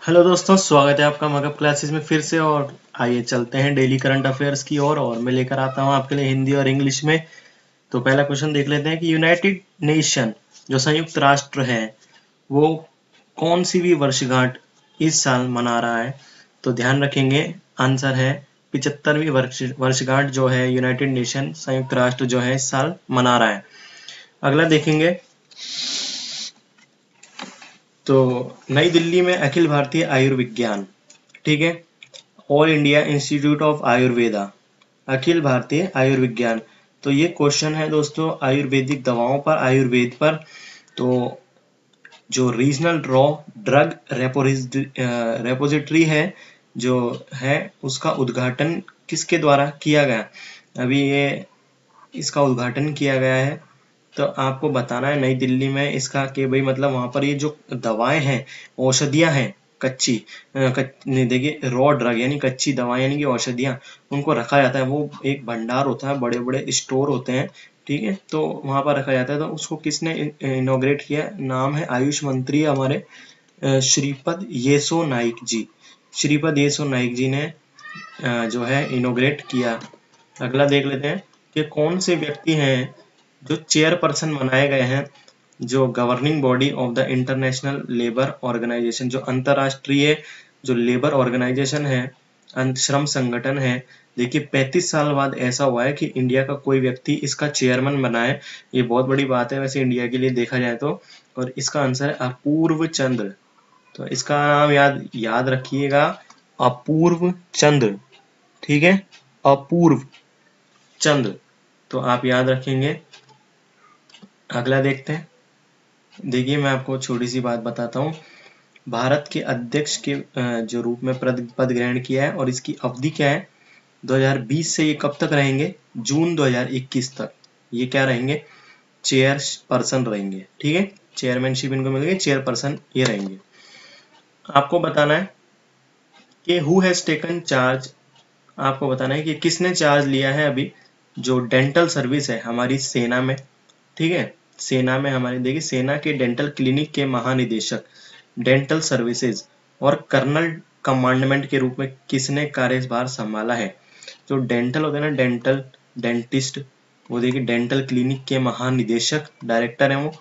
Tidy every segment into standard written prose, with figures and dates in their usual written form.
Hello दोस्तों, स्वागत है आपका मगध क्लासेस में फिर से। और आइए चलते हैं डेली करंट अफेयर्स की ओर और मैं लेकर आता हूं आपके लिए हिंदी और इंग्लिश में। तो पहला क्वेश्चन देख लेते हैं कि यूनाइटेड नेशन जो संयुक्त राष्ट्र है वो कौन सी भी वर्षगांठ इस साल मना रहा है। तो ध्यान रखेंगे, आंसर है 75वीं वर्षगांठ जो है यूनाइटेड नेशन संयुक्त राष्ट्र जो है इस साल मना रहा है। अगला देखेंगे तो नई दिल्ली में अखिल भारतीय आयुर्विज्ञान, ठीक है, all India institute of Ayurveda, अखिल भारतीय आयुर्विज्ञान। तो ये क्वेश्चन है दोस्तों आयुर्वेदिक दवाओं पर, आयुर्वेद पर। तो जो रीजनल रॉ ड्रग रेपोजिटरी है जो है उसका उद्घाटन किसके द्वारा किया गया। अभी ये इसका उद्घाटन किया गया है। तो आपको बताना है नई दिल्ली में इसका कि भाई मतलब वहां पर ये जो दवाएं हैं, औषधियां हैं, कच्ची देखिए रॉ ड्रग यानी कच्ची दवाएं यानी कि औषधियां, उनको रखा जाता है। वो एक भंडार होता है, बड़े बड़े स्टोर होते हैं, ठीक है। तो वहां पर रखा जाता है। तो उसको किसने इनॉग्रेट किया, नाम है आयुष मंत्री हमारे श्रीपद येसो नाइक जी। श्रीपद येसो नाइक जी ने जो है इनोग्रेट किया। अगला देख लेते हैं कि कौन से व्यक्ति हैं जो चेयरपर्सन बनाए गए हैं जो governing body of the international labour organisation, जो अंतरराष्ट्रीय जो लेबर ऑर्गेनाइजेशन है, श्रम संगठन है। देखिए 35 साल बाद ऐसा हुआ है कि इंडिया का कोई व्यक्ति इसका चेयरमैन बना है। ये बहुत बड़ी बात है वैसे इंडिया के लिए देखा जाए तो। और इसका आंसर है अपूर्व चंद्र। तो इसका नाम याद रखिएगा, अपूर्व चंद्र, ठीक है, अपूर्व चंद्र। तो आप याद रखेंगे। अगला देखते हैं। देखिए मैं आपको छोटी सी बात बताता हूँ। भारत के अध्यक्ष के जो रूप में पद ग्रहण किया है और इसकी अवधि क्या है 2020 से ये कब तक रहेंगे, जून 2021 तक ये क्या रहेंगे, चेयर पर्सन रहेंगे, ठीक है। चेयरमैनशिप इनको मिल गई, चेयर पर्सन ये रहेंगे। आपको बताना है कि हु हैज टेकन चार्ज, आपको बताना है कि किसने चार्ज लिया है अभी जो डेंटल सर्विस है हमारी सेना में, ठीक है। सेना में हमारे देखिए सेना के डेंटल क्लिनिक के महानिदेशक, डेंटल सर्विसेज और कर्नल कमांडमेंट के रूप में किसने कार्यभार संभाला है। जो डेंटल होते हैं ना, डेंटल डेंटिस्ट, वो देखिए डेंटल क्लिनिक के महानिदेशक डायरेक्टर हैं वो।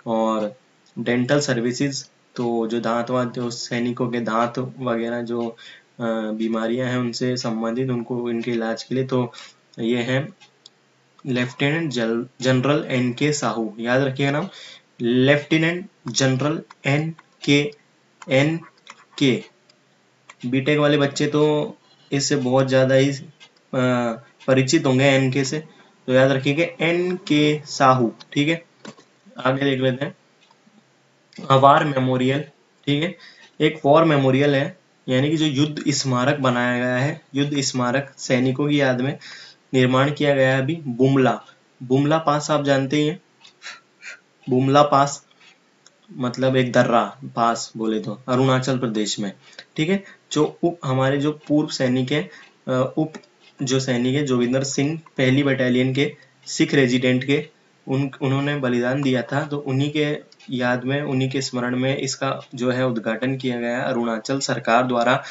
और डेंटल सर्विसेज तो जो दांत वात, जो सैनिकों के दांत वगैरह जो बीमारियां हैं उनसे संबंधित उनको इनके इलाज के लिए, तो ये है लेफ्टिनेंट जनरल एन के साहू। याद रखिएगा नाम, लेफ्टिनेंट जनरल एन के। बीटेक वाले बच्चे तो इससे बहुत ज्यादा ही परिचित होंगे एन के से, तो याद रखिएगा एन के साहू, ठीक है। आगे देख लेते हैं वार मेमोरियल, ठीक है। एक वॉर मेमोरियल है यानी कि जो युद्ध स्मारक बनाया गया है, युद्ध स्मारक सैनिकों की याद में निर्माण किया गया है अभी बुमला। बुमला पास आप जानते ही हैं, बुमला पास मतलब एक दर्रा पास बोले तो अरुणाचल प्रदेश में, ठीक है। जो हमारे जो पूर्व सैनिक है, उप जो सैनिक है जोगिंदर सिंह पहली बटालियन के सिख रेजिडेंट के, उन्होंने बलिदान दिया था। तो उन्हीं के याद में, उन्हीं के स्मरण में इसका जो है उद्घाटन किया गया अरुणाचल सरकार द्वारा।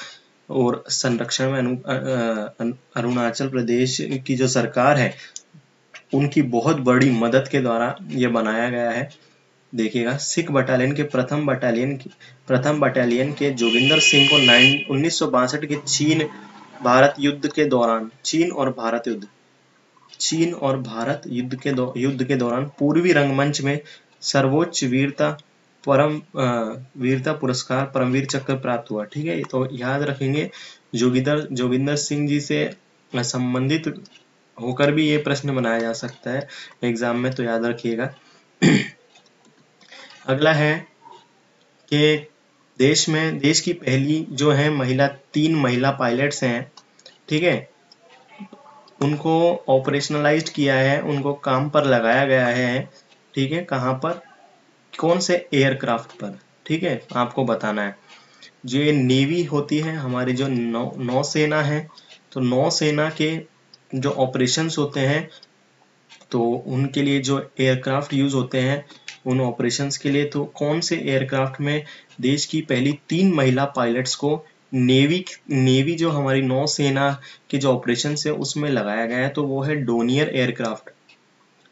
और संरक्षण में अरुणाचल प्रदेश की जो सरकार है उनकी बहुत बड़ी मदद के द्वारा ये बनाया गया है। देखिएगा सिख बटालियन के प्रथम बटालियन के जोगिंदर सिंह को 1962 के चीन भारत युद्ध के दौरान, चीन और भारत युद्ध के दौरान पूर्वी रंगमंच में सर्वोच्च वीरता पुरस्कार परमवीर चक्र प्राप्त हुआ, ठीक है। तो याद रखेंगे जोगिंदर सिंह जी से संबंधित होकर भी ये प्रश्न बनाया जा सकता है एग्जाम में, तो याद रखिएगा। अगला है कि देश की पहली जो है तीन महिला पायलट्स हैं, ठीक है, उनको ऑपरेशनलाइज्ड किया है, उनको काम पर लगाया गया है, ठीक है। कहाँ पर, कौन से एयरक्राफ्ट पर, ठीक है, आपको बताना है। जो ये नेवी होती है हमारी, जो नौसेना है, तो नौसेना के जो ऑपरेशंस होते हैं तो उनके लिए जो एयरक्राफ्ट यूज होते हैं उन ऑपरेशंस के लिए। तो कौन से एयरक्राफ्ट में देश की पहली 3 महिला पायलट्स को नेवी जो हमारी नौसेना के जो ऑपरेशन है उसमें लगाया गया है, तो वो है डोनियर एयरक्राफ्ट।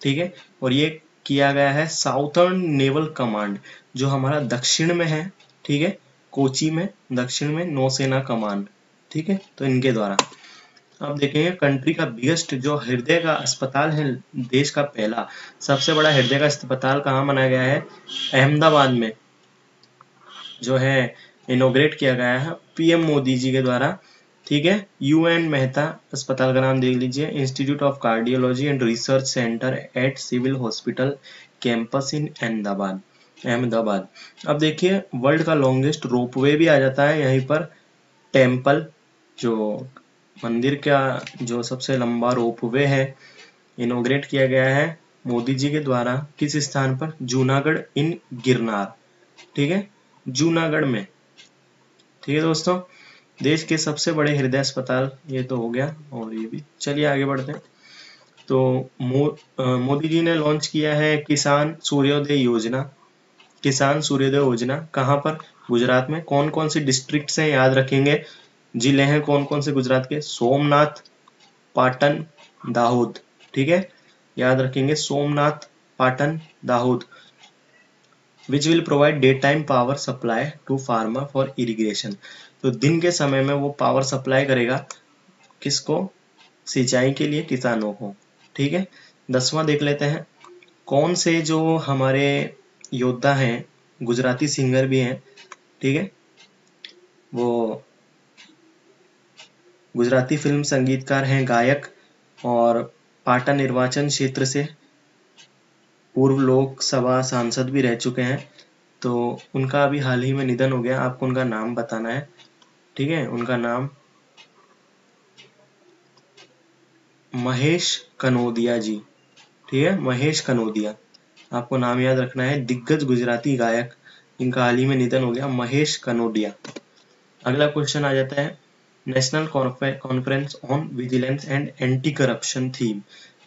ठीक है, और ये किया गया है साउथर्न नेवल कमांड जो हमारा दक्षिण में है। ठीक है, कोची में दक्षिण में नौसेना कमांड। ठीक है, तो इनके द्वारा। अब देखेंगे कंट्री का बिगेस्ट जो हृदय का अस्पताल है, देश का पहला सबसे बड़ा हृदय का अस्पताल कहाँ बनाया गया है? अहमदाबाद में जो है इनोग्रेट किया गया है पीएम मोदी जी के द्वारा। ठीक है, यूएन मेहता अस्पताल का नाम देख लीजिए, institute of cardiology and research centre at civil hospital campus in Ahmedabad. अब देखिए वर्ल्ड का लॉन्गेस्ट रोपवे भी आ जाता है यहीं पर, टेम्पल जो मंदिर का जो सबसे लंबा रोपवे है इनोग्रेट किया गया है मोदी जी के द्वारा। किस स्थान पर? जूनागढ़ इन गिरनार। ठीक है, जूनागढ़ में। ठीक है दोस्तों, देश के सबसे बड़े हृदय अस्पताल ये तो हो गया, और ये भी। चलिए आगे बढ़ते हैं। तो मोदी जी ने लॉन्च किया है किसान सूर्योदय योजना। किसान सूर्योदय योजना कहाँ पर? गुजरात में। कौन कौन से डिस्ट्रिक्ट हैं याद रखेंगे, जिले हैं कौन कौन से गुजरात के? सोमनाथ, पाटन, दाहोद। ठीक है, याद रखेंगे Somnath, Patan, Dahod. Which will provide day time power supply to farmer for irrigation. तो दिन के समय में वो पावर सप्लाई करेगा किसको? सिंचाई के लिए किसानों को। ठीक है, 10वां देख लेते हैं। कौन से जो हमारे योद्धा हैं, गुजराती सिंगर भी हैं, ठीक है, वो गुजराती फिल्म संगीतकार हैं, गायक, और पाटन निर्वाचन क्षेत्र से पूर्व लोकसभा सांसद भी रह चुके हैं। तो उनका अभी हाल ही में निधन हो गया, आपको उनका नाम बताना है। ठीक है, उनका नाम महेश कनोदिया जी। ठीक है, महेश कनोदिया, आपको नाम याद रखना है। दिग्गज गुजराती गायक, इनका हाल ही में निधन हो गया, महेश कनोडिया। अगला क्वेश्चन आ जाता है, national conference on vigilance and anti corruption theme.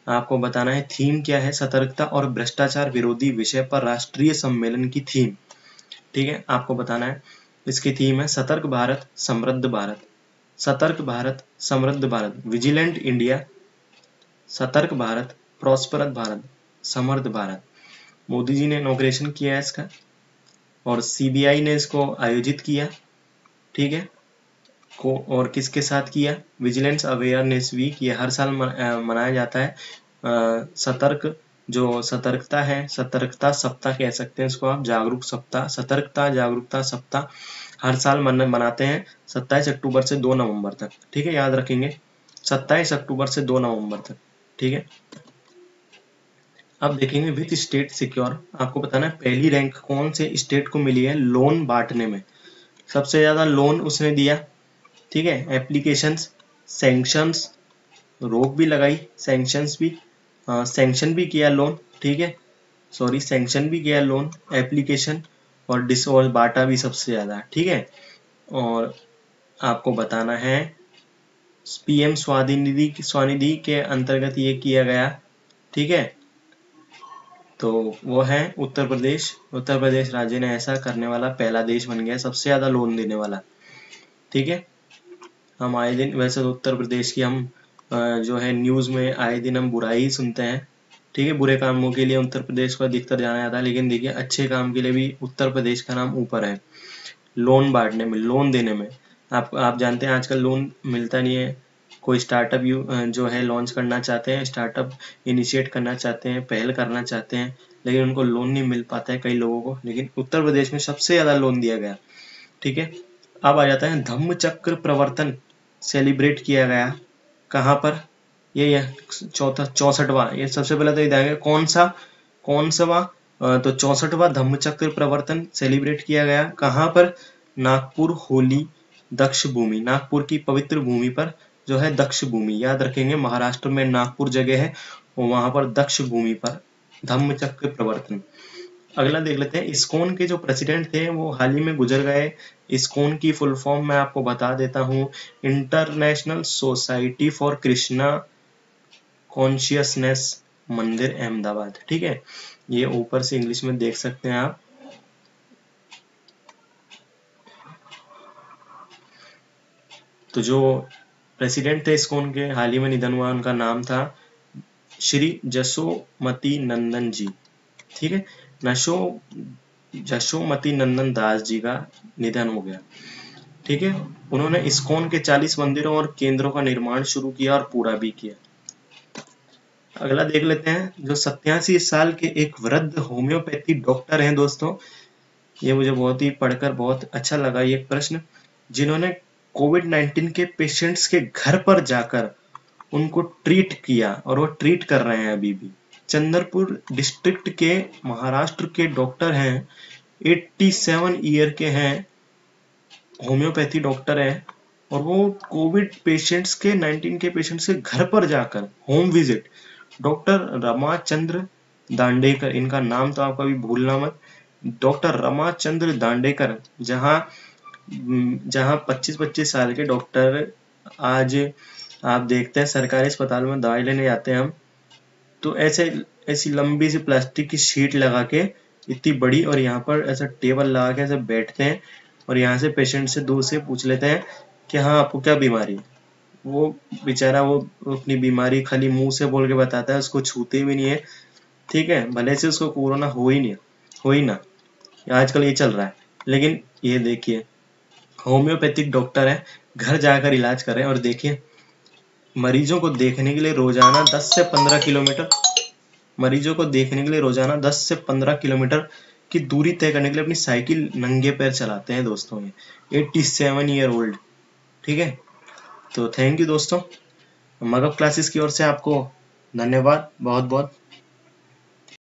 आपको बताना है थीम क्या है? सतर्कता और भ्रष्टाचार विरोधी विषय पर राष्ट्रीय सम्मेलन की थीम। ठीक है, आपको बताना है। इसकी थीम है सतर्क भारत समृद्ध भारत। सतर्क भारत समृद्ध भारत, विजिलेंट इंडिया, सतर्क भारत, प्रॉस्परस भारत, समृद्ध भारत। मोदी जी ने इनॉग्रेशन किया है इसका, और सीबीआई ने इसको आयोजित किया। ठीक है, और किसके साथ किया? विजिलेंस अवेयरनेस वीक, ये हर साल मनाया जाता है। सतर्क जो सतर्कता है, सतर्कता सप्ताह कह सकते हैं इसको आप, जागरूक सप्ताह, सतर्कता जागरूकता सप्ताह हर साल मनाते हैं 27 अक्टूबर से 2 नवंबर तक। ठीक है, याद रखेंगे 27 अक्टूबर से 2 नवंबर तक। ठीक है, अब देखेंगे विच स्टेट सिक्योर। आपको बताना है पहली रैंक कौन से स्टेट को मिली है लोन बांटने में। सबसे ज्यादा लोन उसने दिया। ठीक है, एप्लीकेशंस, सैंक्शंस, रोक भी लगाई, सैंक्शंस भी, सैंक्शन भी किया लोन। ठीक है, सॉरी, सैंक्शन भी किया लोन, एप्लीकेशन, और बांटा भी सबसे ज्यादा। ठीक है, और आपको बताना है पीएम स्वनिधि के अंतर्गत ये किया गया। ठीक है, तो वो है उत्तर प्रदेश। उत्तर प्रदेश राज्य ने ऐसा करने वाला पहला देश बन गया, सबसे ज्यादा लोन देने वाला। ठीक है, हम आए दिन, वैसे तो उत्तर प्रदेश की हम जो है न्यूज में आए दिन हम बुराई ही सुनते हैं। ठीक है, बुरे कामों के लिए उत्तर प्रदेश को अधिकतर जाना जाता है, लेकिन देखिए अच्छे काम के लिए भी उत्तर प्रदेश का नाम ऊपर है। लोन बांटने में, लोन देने में, आप जानते हैं आजकल लोन मिलता नहीं है। कोई स्टार्टअप जो है लॉन्च करना चाहते हैं, स्टार्टअप इनिशिएट करना चाहते हैं, पहल करना चाहते हैं, लेकिन उनको लोन नहीं मिल पाता है कई लोगों को, लेकिन उत्तर प्रदेश में सबसे ज्यादा लोन दिया गया। ठीक है, अब आ जाता है धम्म चक्र प्रवर्तन सेलिब्रेट किया गया कहाँ पर? ये 64वां, ये सबसे पहले तो ये कौन सा तो 64वां धम्म चक्र प्रवर्तन सेलिब्रेट किया गया कहाँ पर? नागपुर होली दक्ष भूमि, नागपुर की पवित्र भूमि पर जो है दक्ष भूमि, याद रखेंगे महाराष्ट्र में नागपुर जगह है, और वहां पर दक्ष भूमि पर धम्म चक्र प्रवर्तन। अगला देख लेते हैं, इस्कॉन के जो प्रेसिडेंट थे वो हाल ही में गुजर गए। इस्कॉन की फुल फॉर्म मैं आपको बता देता हूँ, international society for Krishna consciousness मंदिर अहमदाबाद। ठीक है, ये ऊपर से इंग्लिश में देख सकते हैं आप। तो जो प्रेसिडेंट थे इस्कॉन के, हाल ही में निधन हुआ, उनका नाम था श्री जसोमती नंदन जी। ठीक है, जसोमती नंदन दास जी का निधन हो गया। ठीक है, उन्होंने इस्कॉन के 40 मंदिरों और केंद्रों का निर्माण शुरू किया और पूरा भी किया। अगला देख लेते हैं, जो 87 साल के एक वृद्ध होम्योपैथी डॉक्टर हैं दोस्तों, ये मुझे बहुत ही पढ़कर बहुत अच्छा लगा ये प्रश्न, जिन्होंने कोविड-19 के पेशेंट्स के घर पर जाकर उनको ट्रीट किया, और वो ट्रीट कर रहे हैं अभी भी। चंद्रपुर डिस्ट्रिक्ट के महाराष्ट्र के डॉक्टर हैं, 87 ईयर के हैं, होम्योपैथी डॉक्टर हैं, और वो कोविड पेशेंट्स के 19 के पेशेंट्स के घर पर जाकर होम विजिट, डॉक्टर रमाचंद्र दांडेकर, इनका नाम तो आप कभी भूलना मत, डॉक्टर रमाचंद्र दांडेकर, जहां 25-25 साल के डॉक्टर आज आप देखते हैं सरकारी अस्पताल में दवाई लेने जाते हैं हम, तो ऐसी लंबी सी प्लास्टिक की शीट लगा के, इतनी बड़ी, और यहाँ पर ऐसा टेबल लगा के ऐसे बैठते हैं, और यहाँ से पेशेंट से दूर से पूछ लेते हैं कि हाँ आपको क्या बीमारी है। वो बेचारा वो अपनी बीमारी खाली मुंह से बोल के बताता है, उसको छूते भी नहीं है। ठीक है, भले से उसको कोरोना हो ही ना, आजकल ये चल रहा है, लेकिन ये देखिए होम्योपैथिक डॉक्टर है, घर जाकर इलाज कर रहे हैं, और देखिए मरीजों को देखने के लिए रोजाना 10 से 15 किलोमीटर मरीजों को देखने के लिए रोजाना 10 से 15 किलोमीटर की दूरी तय करने के लिए अपनी साइकिल नंगे पैर चलाते हैं दोस्तों, ये 87 ईयर ओल्ड। ठीक है, तो थैंक यू दोस्तों, मगध क्लासेस की ओर से आपको धन्यवाद बहुत बहुत।